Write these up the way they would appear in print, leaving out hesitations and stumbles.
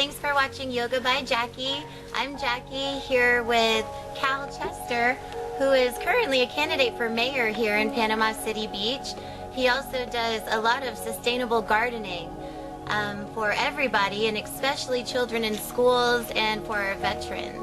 thanks for watching Yoga by Jackie. I'm Jackie here with Cal Chester, who is currently a candidate for mayor here in Panama City Beach. He also does a lot of sustainable gardening for everybody, and especially children in schools and for our veterans.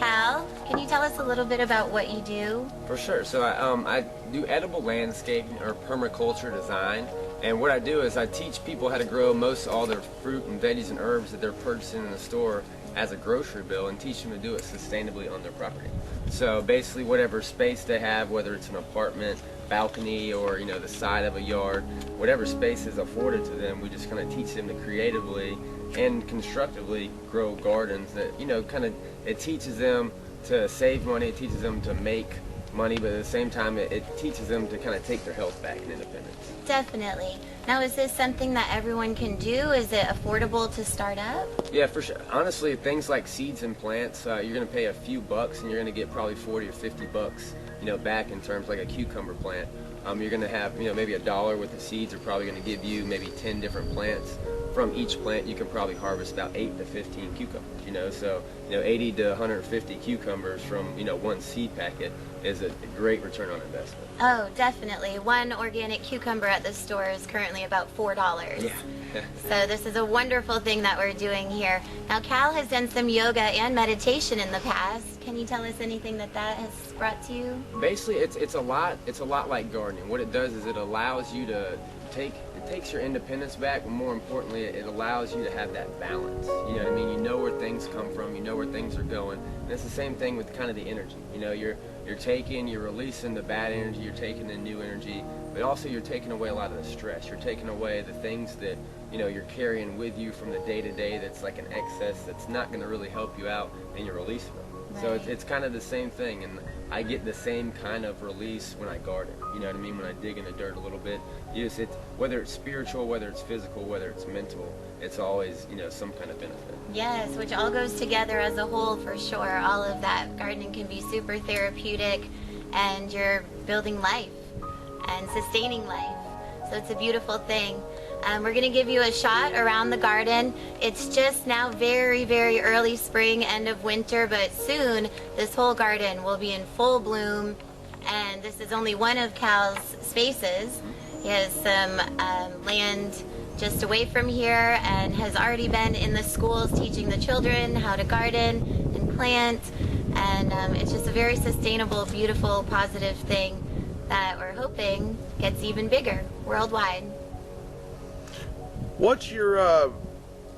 Cal, can you tell us a little bit about what you do? For sure. So I do edible landscaping or permaculture design, and what I do is I teach people how to grow most all their fruit and veggies and herbs that they're purchasing in the store as a grocery bill, and teach them to do it sustainably on their property. So basically whatever space they have, whether it's an apartment, balcony, or the side of a yard, whatever space is afforded to them, we just kind of teach them to creatively and constructively grow gardens that it teaches them to save money, it teaches them to make money, but at the same time it teaches them to kind of take their health back and independence. Definitely. Now, is this something that everyone can do? Is it affordable to start up? Yeah, for sure. Honestly, things like seeds and plants, you're going to pay a few bucks and you're going to get probably 40 or 50 bucks back in terms like a cucumber plant. You're going to have maybe $1 worth of seeds are probably going to give you maybe 10 different plants. From each plant you can probably harvest about 8 to 15 cucumbers, so 80 to 150 cucumbers from one seed packet is a great return on investment. Oh, definitely. One organic cucumber at the store is currently about $4. Yeah. So this is a wonderful thing that we're doing here. Now, Cal has done some yoga and meditation in the past. Can you tell us anything that has brought to you? Basically, it's a lot like gardening. What it does is it allows you to it takes your independence back, but more importantly, it allows you to have that balance. You know what I mean? You know where things come from, you know where things are going, and it's the same thing with kind of the energy. You're releasing the bad energy, you're taking in new energy, but also you're taking away a lot of the stress. You're taking away the things that you're carrying with you from the day-to-day that's like an excess that's not going to really help you out, and you're releasing them. Right. So it's kind of the same thing, and I get the same kind of release when I garden. You know what I mean? When I dig in the dirt a little bit, whether it's spiritual, whether it's physical, whether it's mental, it's always some kind of benefit. Yes, which all goes together as a whole for sure. All of that. Gardening can be super therapeutic, and you're building life and sustaining life. So it's a beautiful thing. We're going to give you a shot around the garden. It's just now very, very early spring, end of winter, but soon this whole garden will be in full bloom. And this is only one of Cal's spaces. He has some land just away from here and has already been in the schools teaching the children how to garden and plant. And it's just a very sustainable, beautiful, positive thing that we're hoping gets even bigger worldwide. What's your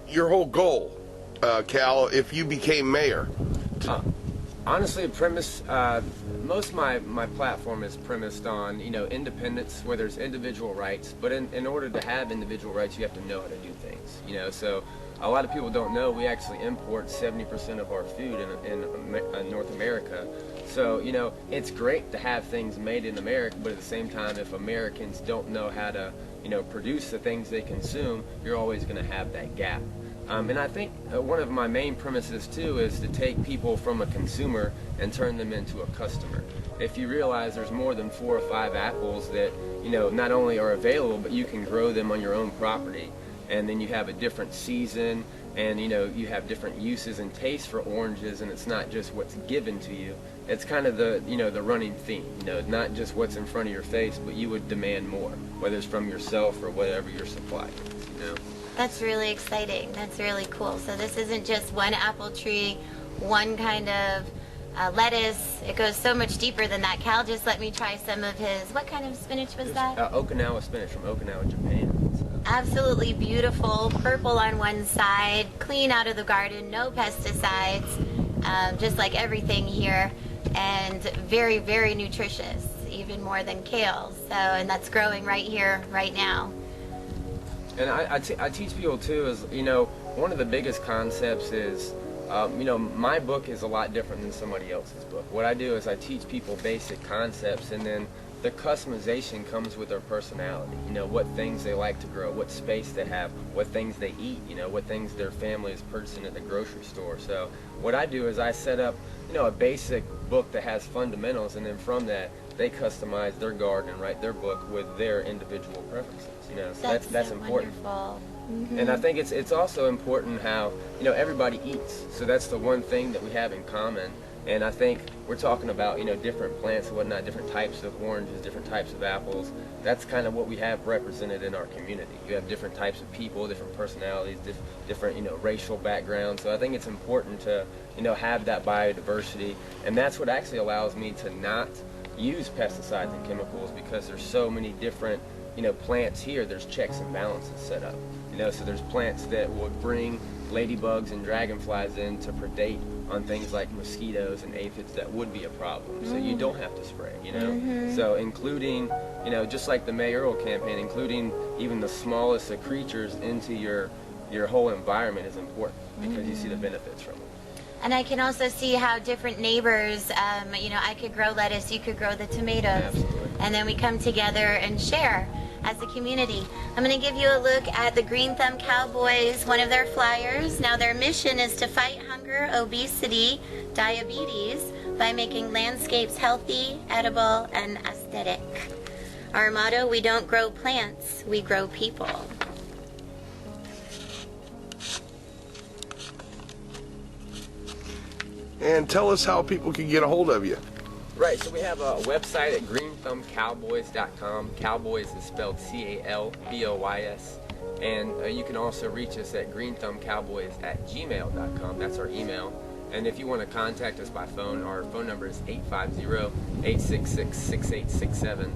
whole goal, Cal, if you became mayor? Honestly, most of my platform is premised on independence, where there's individual rights. But in order to have individual rights, you have to know how to do things. So a lot of people don't know we actually import 70% of our food in North America. So it's great to have things made in America, but at the same time, if Americans don't know how to produce the things they consume, you're always going to have that gap. And I think one of my main premises too is to take people from a consumer and turn them into a customer. If you realize there's more than 4 or 5 apples that not only are available, but you can grow them on your own property, and then you have a different season, and you have different uses and tastes for oranges, and it's not just what's given to you. It's kind of the the running theme, not just what's in front of your face, but you would demand more, whether it's from yourself or whatever your supply is. That's really exciting. That's really cool. So this isn't just one apple tree, one kind of lettuce. It goes so much deeper than that. Cal just let me try some of his, what kind of spinach was that? Okinawa spinach from Okinawa, Japan. So. Absolutely beautiful, purple on one side, clean out of the garden, no pesticides, just like everything here, and very, very nutritious, even more than kale. So, and that's growing right here, right now. And I teach people too is, one of the biggest concepts is, my book is a lot different than somebody else's book. What I do is I teach people basic concepts, and then the customization comes with their personality. What things they like to grow, what space they have, what things they eat, what things their family is purchasing at the grocery store. So what I do is I set up, a basic book that has fundamentals, and then from that they customize their garden and write their book with their individual preferences. So that's important. Wonderful. And I think it's also important how, you know, everybody eats. So that's the one thing that we have in common. And I think we're talking about, you know, different plants and whatnot, different types of oranges, different types of apples. That's kind of what we have represented in our community. You have different types of people, different personalities, different, you know, racial backgrounds. So I think it's important to, you know, have that biodiversity. And that's what actually allows me to not use pesticides and chemicals, because there's so many different, you know, plants here. There's checks and balances set up. You know, so there's plants that would bring ladybugs and dragonflies in to predate on things like mosquitoes and aphids that would be a problem. So you don't have to spray, you know. So including, you know, just like the mayoral campaign, including even the smallest of creatures into your whole environment is important, because you see the benefits from it. And I can also see how different neighbors, you know, I could grow lettuce, you could grow the tomatoes. Absolutely. And then we come together and share as a community. I'm going to give you a look at the Greenthumb Cowboys, one of their flyers. Now their mission is to fight hunger, obesity, diabetes by making landscapes healthy, edible, and aesthetic. Our motto, we don't grow plants, we grow people. And tell us how people can get a hold of you. Right, so we have a website at greenthumbcalboys.com. Calboys is spelled C-A-L-B-O-Y-S. And you can also reach us at greenthumbcalboys@gmail.com. That's our email. And if you want to contact us by phone, our phone number is 850-866-6867.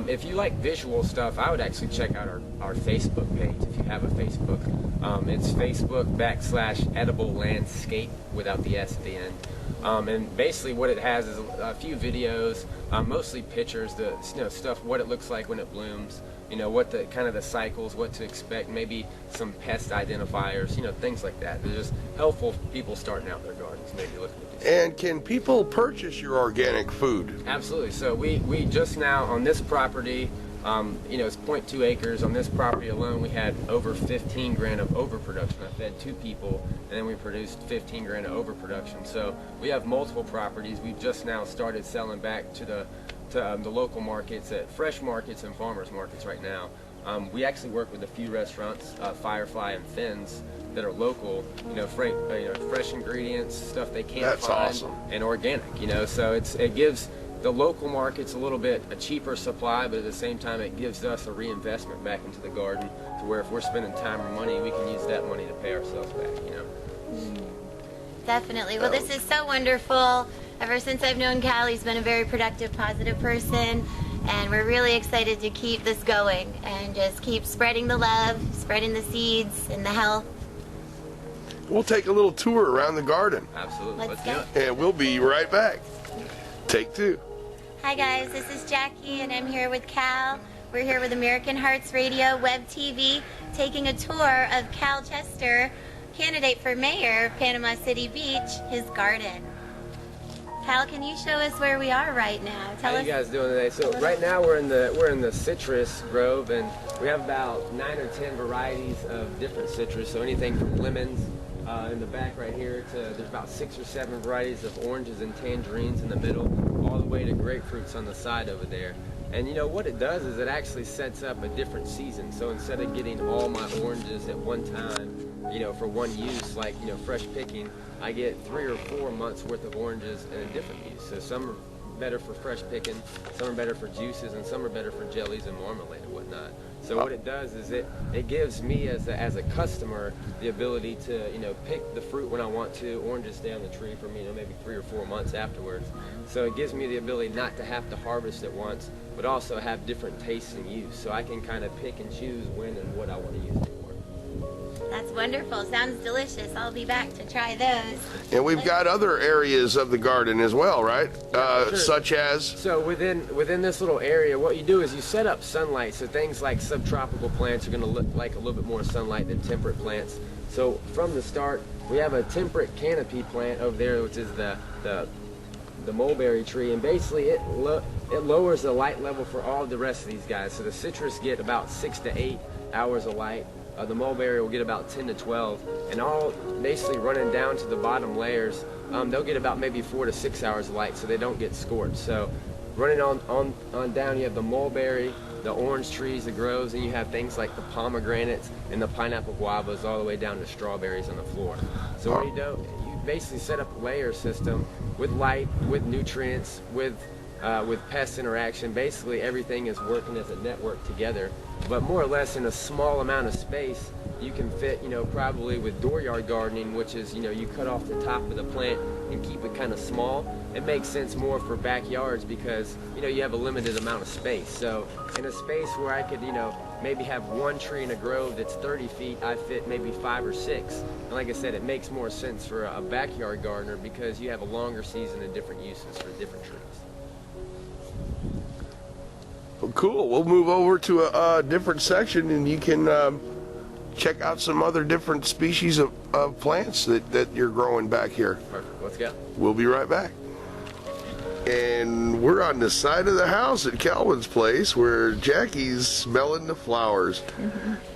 If you like visual stuff, I would actually check out our Facebook page if you have a Facebook. It's Facebook.com/edible landscape without the S at the end. And basically what it has is a few videos, mostly pictures, the, you know, stuff, what it looks like when it blooms, you know, what the kind of the cycles, what to expect, maybe some pest identifiers, you know, things like that. They're just helpful for people starting out their gardens, maybe looking at these. And can people purchase your organic food? Absolutely. So we just now on this property, you know, it's 0.2 acres. On this property alone, we had over 15 grand of overproduction. I fed 2 people, and then we produced 15 grand of overproduction. So we have multiple properties. We've just now started selling back to the local markets, at fresh markets and farmers markets right now. We actually work with a few restaurants, Firefly and Finn's, that are local, you know, fresh ingredients, stuff they can't That's find, awesome. and organic, you know. So it gives the local markets a little bit a cheaper supply, but at the same time it gives us a reinvestment back into the garden, to where if we're spending time or money, we can use that money to pay ourselves back, you know. Definitely. Well, this is so wonderful. Ever since I've known Cal, he's been a very productive, positive person, and we're really excited to keep this going and just keep spreading the love, spreading the seeds and the health. We'll take a little tour around the garden. Absolutely. Let's do go. it. And we'll be right back. Take 2. Hi guys, this is Jackie and I'm here with Cal. We're here with American Hearts Radio, Web TV, taking a tour of Cal Chester, candidate for mayor of Panama City Beach, his garden. Cal, can you show us where we are right now? How you guys doing today? So right now we're in the citrus grove, and we have about 9 or 10 varieties of different citrus. So anything from lemons in the back right here to there's about 6 or 7 varieties of oranges and tangerines in the middle, all the way to grapefruits on the side over there. And you know what it does is it actually sets up a different season. So instead of getting all my oranges at one time, you know, for one use, like, you know, fresh picking, I get 3 or 4 months worth of oranges in a different use. So some are better for fresh picking, some are better for juices, and some are better for jellies and marmalade and whatnot. So what it does is it gives me as a customer the ability to, you know, pick the fruit when I want to. Oranges stay on the tree for me, you know, maybe 3 or 4 months afterwards. So it gives me the ability not to have to harvest at once, but also have different tastes and use. So I can kind of pick and choose when and what I want to use it for. That's wonderful. Sounds delicious. I'll be back to try those. And we've got other areas of the garden as well, right? Sure. Such as? So within this little area, what you do is you set up sunlight. So things like subtropical plants are going to look like a little bit more sunlight than temperate plants. So from the start, we have a temperate canopy plant over there, which is the mulberry tree, and basically it lowers the light level for all the rest of these guys. So the citrus get about 6 to 8 hours of light. The mulberry will get about 10 to 12, and all basically running down to the bottom layers, they'll get about maybe 4 to 6 hours of light, so they don't get scorched. So running on down, you have the mulberry, the orange trees, the groves, and you have things like the pomegranates and the pineapple guavas all the way down to strawberries on the floor. So what you do, you basically set up a layer system with light, with nutrients, with pest interaction. Basically everything is working as a network together, but more or less in a small amount of space. You can fit, you know, probably with dooryard gardening, which is, you know, you cut off the top of the plant and keep it kind of small. It makes sense more for backyards because, you know, you have a limited amount of space. So in a space where I could, you know, maybe have one tree in a grove that's 30 feet, I fit maybe 5 or 6. And like I said, it makes more sense for a backyard gardener because you have a longer season and different uses for different trees. Well, cool. We'll move over to a different section, and you can check out some other different species of plants that you're growing back here. Perfect. Let's go. We'll be right back. And we're on the side of the house at Calvin's place where Jackie's smelling the flowers.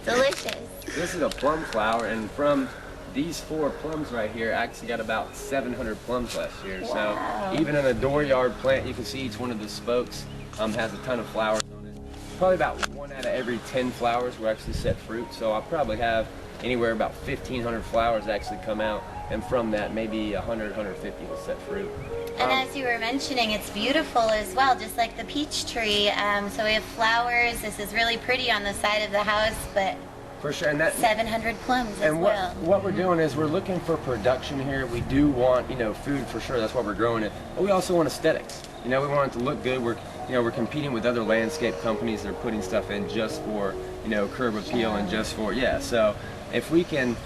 Delicious. This is a plum flower, and from these 4 plums right here, I actually got about 700 plums last year. Wow. So even in a dooryard plant, you can see each one of the spokes has a ton of flowers on it. Probably about 1 out of every 10 flowers will actually set fruit. So I'll probably have anywhere about 1,500 flowers actually come out, and from that maybe 100, 150 will set fruit. And as you were mentioning, it's beautiful as well, just like the peach tree. So we have flowers. This is really pretty on the side of the house, but for sure, and that 700 plums as and well. what we're doing is we're looking for production here. We do want, you know, food for sure. That's why we're growing it. But we also want aesthetics. You know, we want it to look good. We're competing with other landscape companies that are putting stuff in just for, you know, curb appeal and just for, yeah. So if we can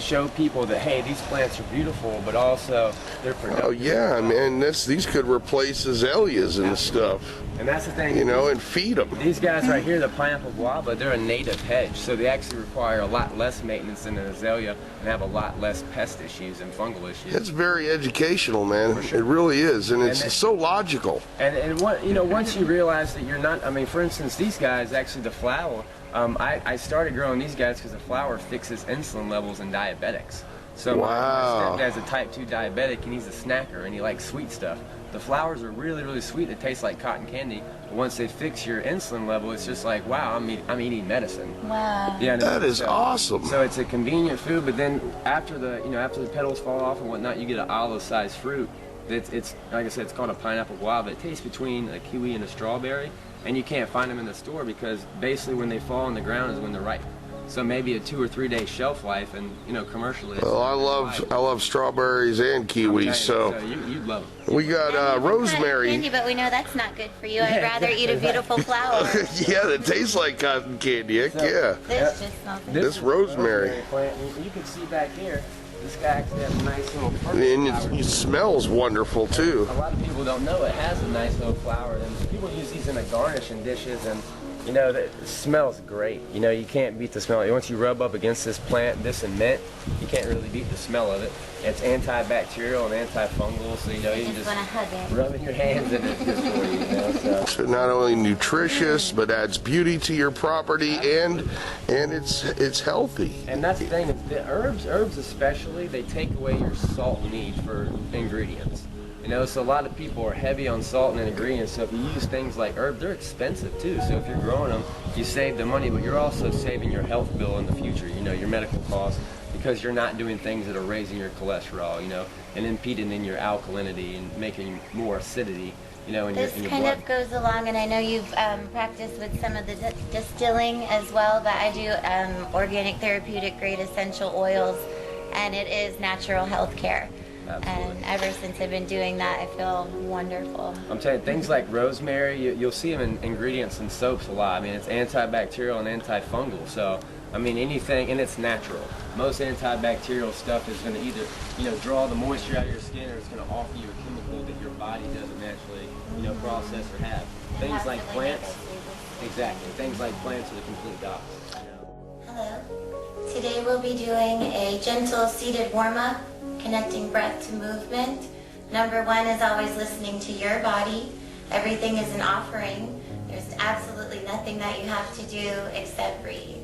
show people that, hey, these plants are beautiful, but also they're productive. Oh yeah, man, these could replace azaleas and stuff. And that's the thing, you know, and feed them. These guys right here, the pineapple guava, they're a native hedge, so they actually require a lot less maintenance than an azalea and have a lot less pest issues and fungal issues. It's very educational, man. Sure. It really is, and it's so logical. And what, you know, once you realize that you're not, I mean, for instance, these guys, actually the flower, I started growing these guys because the flower fixes insulin levels in diabetics. So my stepdad's a type 2 diabetic, and he's a snacker, and he likes sweet stuff. The flowers are really, really sweet. They taste like cotton candy. But once they fix your insulin level, it's just like, wow, I'm eating medicine. Wow. Yeah, that is awesome. So it's a convenient food, but then after the petals fall off and whatnot, you get an olive-sized fruit. It's like I said, it's called a pineapple guava. It tastes between a kiwi and a strawberry, and you can't find them in the store because basically when they fall on the ground is when they're ripe. So maybe a 2 or 3 day shelf life, and you know, commercially. Well, I love strawberries and kiwis, so you'd love them. We got rosemary. Candy, but we know that's not good for you. I'd rather eat a beautiful flower. Yeah, that tastes like cotton candy. Yeah. This just smells good. This rosemary. Plant. You can see back here. This guy actually has a nice little purple and flower. it smells wonderful too. A lot of people don't know it has a nice little flower, and people use these in a garnish in dishes, and you know, it smells great. You know, you can't beat the smell. Once you rub up against this plant, this and mint, you can't really beat the smell of it. It's antibacterial and antifungal, so you know, you can just rub in your hands and it's good for you, you know. So not only nutritious, but adds beauty to your property, and it's healthy. And that's the thing, the herbs especially, they take away your salt need for ingredients. You know, so a lot of people are heavy on salt and ingredients, so if you use things like herbs, they're expensive too. So if you're growing them, you save the money, but you're also saving your health bill in the future, you know, your medical costs, because you're not doing things that are raising your cholesterol, you know, and impeding in your alkalinity and making more acidity, you know, in your blood. This kind of goes along, and I know you've practiced with some of the distilling as well, but I do organic therapeutic grade essential oils, and it is natural health care. Absolutely. And ever since I've been doing that, I feel wonderful. I'm telling you, things like rosemary, you'll see them in ingredients in soaps a lot. I mean, it's antibacterial and antifungal. So, I mean, anything, and it's natural. Most antibacterial stuff is going to either, you know, draw the moisture out of your skin, or it's going to offer you a chemical that your body doesn't naturally, you know, process or have. Things like plants, exactly. Things like plants are the complete opposite. You know? Hello. Today we'll be doing a gentle seated warm-up, connecting breath to movement. Number 1 is always listening to your body. Everything is an offering. There's absolutely nothing that you have to do except breathe.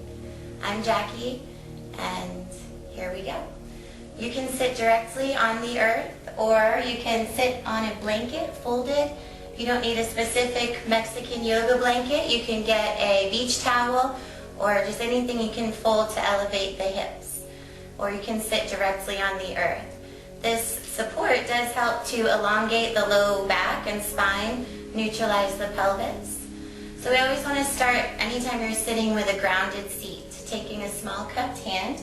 I'm Jackie, and here we go. You can sit directly on the earth, or you can sit on a blanket folded If you don't need a specific Mexican yoga blanket, you can get a beach towel or just anything you can fold to elevate the hips. Or you can sit directly on the earth. This support does help to elongate the low back and spine, neutralize the pelvis. So we always want to start anytime you're sitting with a grounded seat, taking a small cupped hand,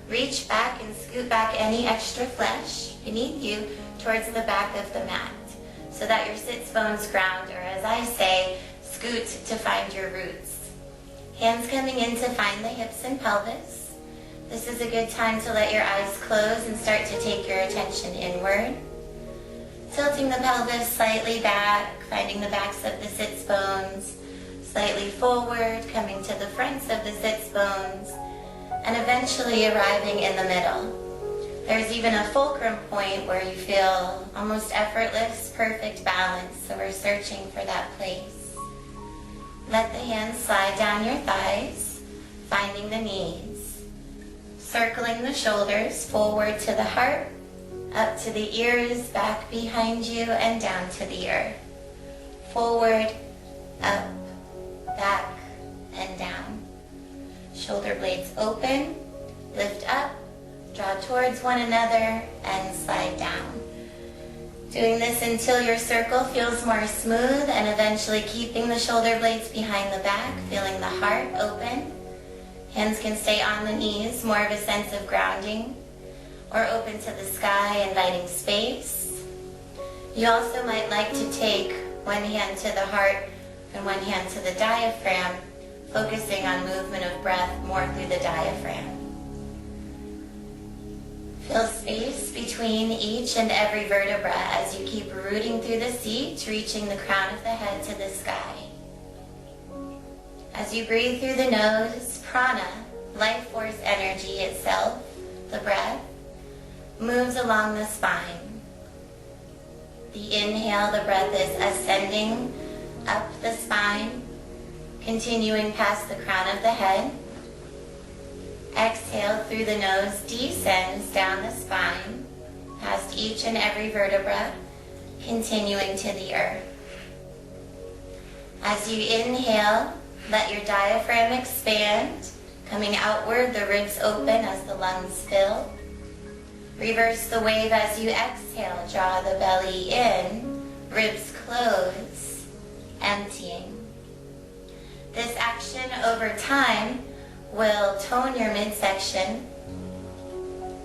reach back and scoot back any extra flesh beneath you towards the back of the mat so that your sits bones ground, or as I say, scoot to find your roots. Hands coming in to find the hips and pelvis. This is a good time to let your eyes close and start to take your attention inward. Tilting the pelvis slightly back, finding the backs of the sits bones, slightly forward, coming to the fronts of the sits bones, and eventually arriving in the middle. There's even a fulcrum point where you feel almost effortless, perfect balance, so we're searching for that place. Let the hands slide down your thighs, finding the knees, circling the shoulders forward to the heart, up to the ears, back behind you, and down to the earth. Forward, up, back, and down. Shoulder blades open, lift up, draw towards one another, and slide down. Doing this until your circle feels more smooth, and eventually keeping the shoulder blades behind the back, feeling the heart open. Hands can stay on the knees, more of a sense of grounding, or open to the sky, inviting space. You also might like to take one hand to the heart and one hand to the diaphragm, focusing on movement of breath more through the diaphragm. Feel space between each and every vertebra as you keep rooting through the seat, reaching the crown of the head to the sky. As you breathe through the nose, prana, life force energy itself, the breath, moves along the spine. The inhale, the breath is ascending up the spine, continuing past the crown of the head. Exhale through the nose, descends down the spine, past each and every vertebra, continuing to the earth. As you inhale, let your diaphragm expand, coming outward, the ribs open as the lungs fill. Reverse the wave as you exhale, draw the belly in, ribs close, emptying. This action over time will tone your midsection,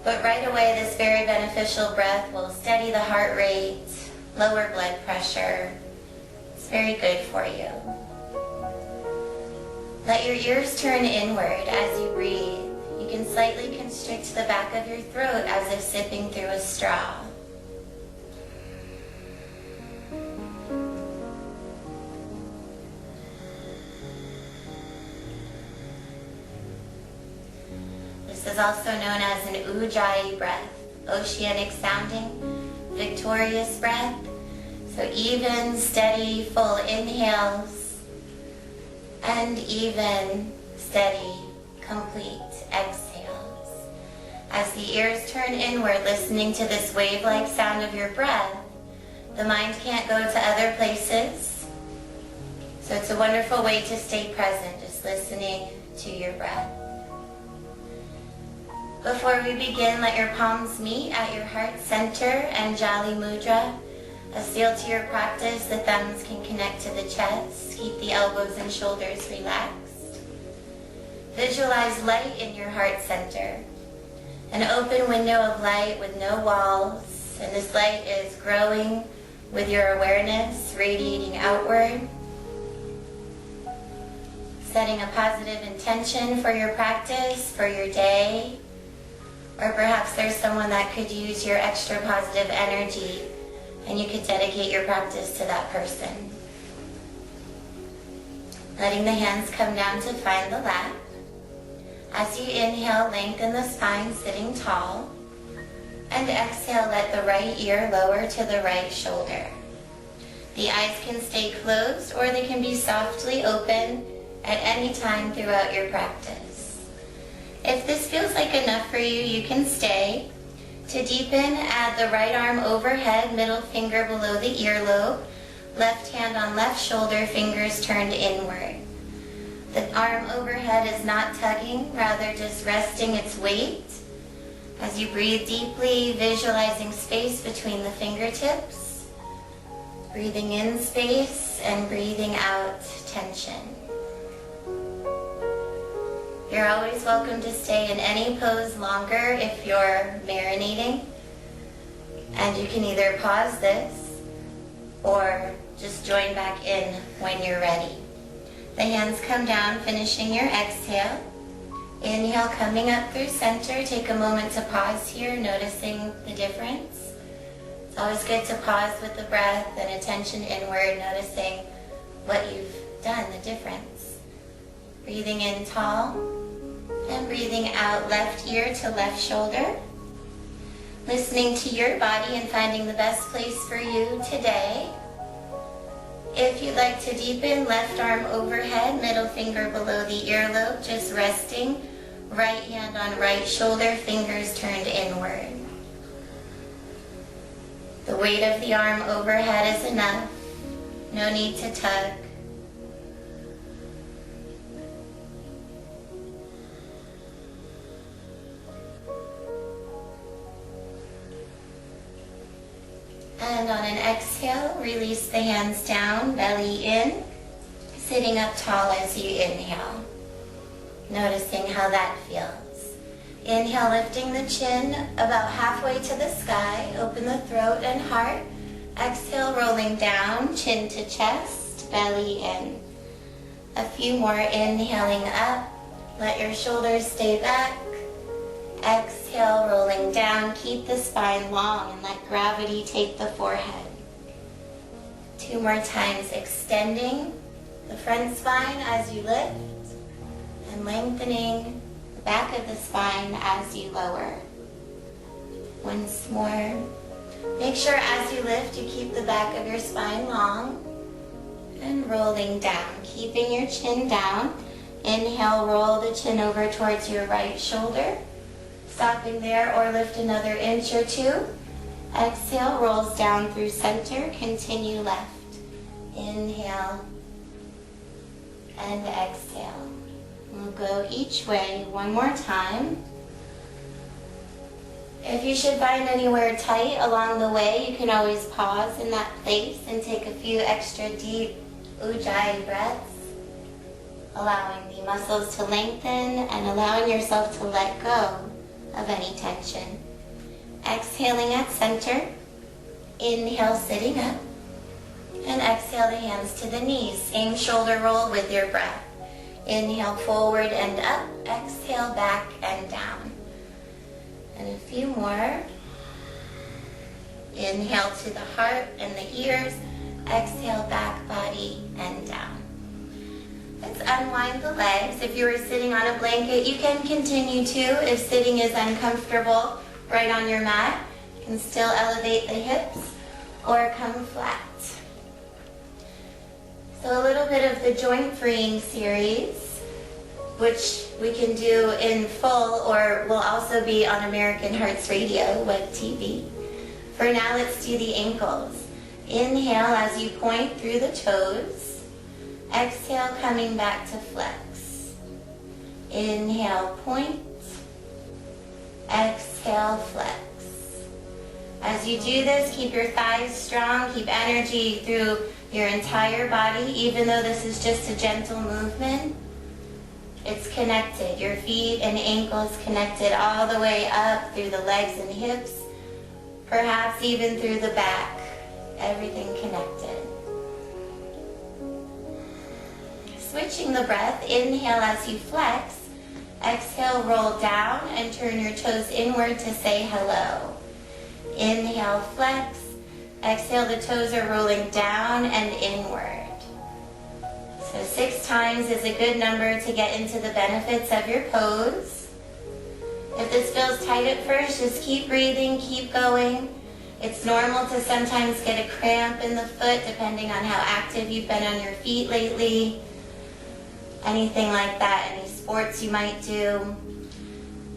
but right away this very beneficial breath will steady the heart rate, lower blood pressure. It's very good for you. Let your ears turn inward as you breathe. You can slightly constrict the back of your throat as if sipping through a straw. This is also known as an Ujjayi breath, oceanic sounding, victorious breath. So even, steady, full inhales, and even, steady, complete exhales. As the ears turn inward, listening to this wave-like sound of your breath, the mind can't go to other places. So it's a wonderful way to stay present, just listening to your breath. Before we begin, let your palms meet at your heart center and Jali Mudra. A seal to your practice, the thumbs can connect to the chest. Keep the elbows and shoulders relaxed. Visualize light in your heart center. An open window of light with no walls, and this light is growing with your awareness, radiating outward. Setting a positive intention for your practice, for your day. Or perhaps there's someone that could use your extra positive energy, and you could dedicate your practice to that person. Letting the hands come down to find the lap. As you inhale, lengthen the spine, sitting tall. And exhale, let the right ear lower to the right shoulder. The eyes can stay closed or they can be softly open at any time throughout your practice. If this feels like enough for you, you can stay. To deepen, add the right arm overhead, middle finger below the earlobe, Left hand on left shoulder, fingers turned inward. The arm overhead is not tugging, rather just resting its weight. As you breathe deeply, visualizing space between the fingertips. Breathing in space and breathing out tension. You're always welcome to stay in any pose longer if you're marinating. And you can either pause this or just join back in when you're ready. The hands come down, finishing your exhale. Inhale, coming up through center. Take a moment to pause here, noticing the difference. It's always good to pause with the breath and attention inward, noticing what you've done, the difference. Breathing in tall and breathing out left ear to left shoulder. Listening to your body and finding the best place for you today. If you'd like to deepen, left arm overhead, middle finger below the earlobe, just resting. Right hand on right shoulder, fingers turned inward. The weight of the arm overhead is enough. No need to tug. And on an exhale, release the hands down, belly in, sitting up tall as you inhale. Noticing how that feels. Inhale, lifting the chin about halfway to the sky. Open the throat and heart. Exhale, rolling down, chin to chest, belly in. A few more, inhaling up. Let your shoulders stay back. Exhale, rolling down. Keep the spine long and let gravity take the forehead. 2 more times, extending the front spine as you lift and lengthening the back of the spine as you lower. Once more. Make sure as you lift, you keep the back of your spine long and rolling down, keeping your chin down. Inhale, roll the chin over towards your right shoulder. Stopping there or lift another inch or 2. Exhale, rolls down through center. Continue left. Inhale and exhale. We'll go each way one more time. If you should find anywhere tight along the way, you can always pause in that place and take a few extra deep ujjayi breaths, allowing the muscles to lengthen and allowing yourself to let go of any tension. Exhaling at center. Inhale, sitting up. And exhale the hands to the knees. Same shoulder roll with your breath. Inhale, forward and up. Exhale, back and down. And a few more. Inhale to the heart and the ears. Exhale, back, body, and down. Let's unwind the legs. If you were sitting on a blanket, you can continue to. If sitting is uncomfortable, right on your mat, you can still elevate the hips or come flat. So a little bit of the joint freeing series, which we can do in full or will also be on American Hearts Radio, web TV. For now, let's do the ankles. Inhale as you point through the toes. Exhale, coming back to flex. Inhale, point. Exhale, flex. As you do this, keep your thighs strong, keep energy through your entire body, even though this is just a gentle movement. It's connected. Your feet and ankles connected all the way up through the legs and hips, perhaps even through the back. Everything connected. Switching the breath, inhale as you flex. Exhale, roll down and turn your toes inward to say hello. Inhale, flex. Exhale, the toes are rolling down and inward. So 6 times is a good number to get into the benefits of your pose. If this feels tight at first, just keep breathing, keep going. It's normal to sometimes get a cramp in the foot depending on how active you've been on your feet lately. Anything like that, any sports you might do.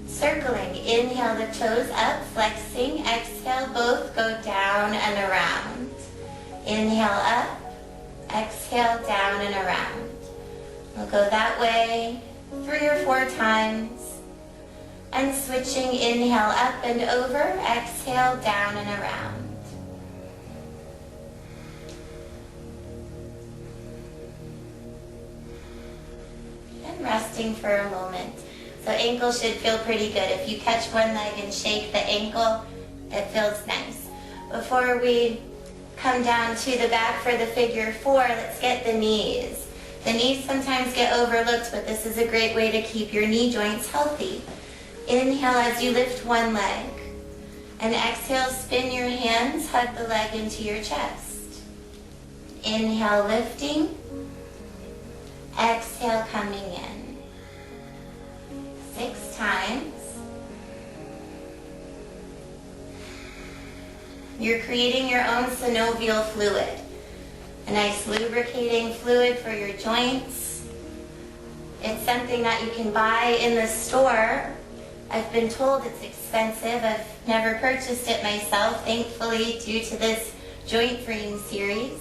Circling, inhale the toes up, flexing. Exhale, both go down and around. Inhale up. Exhale down and around. We'll go that way 3 or 4 times. And switching, inhale up and over, exhale down and around. And resting for a moment. So ankle should feel pretty good. If you catch one leg and shake the ankle, it feels nice. Before we come down to the back for the figure 4, let's get the knees. The knees sometimes get overlooked, but this is a great way to keep your knee joints healthy. Inhale as you lift one leg. And exhale, spin your hands, hug the leg into your chest. Inhale, lifting. Exhale, coming in. 6 times. You're creating your own synovial fluid. A nice lubricating fluid for your joints. It's something that you can buy in the store. I've been told it's expensive. I've never purchased it myself, thankfully, due to this joint freeing series.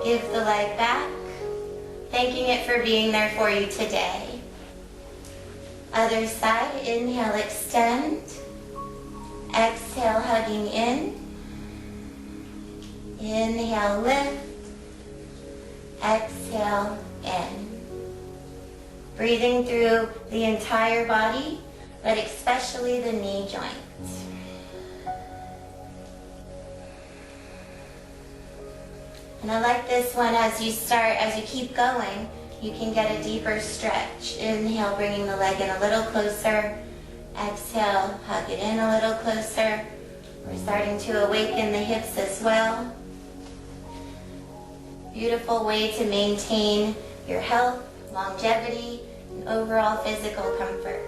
Give the leg back, thanking it for being there for you today. Other side, inhale, extend. Exhale, hugging in. Inhale, lift. Exhale, in. Breathing through the entire body, but especially the knee joints. And I like this one as you keep going, you can get a deeper stretch. Inhale, bringing the leg in a little closer. Exhale, hug it in a little closer. We're starting to awaken the hips as well. Beautiful way to maintain your health, longevity, and overall physical comfort.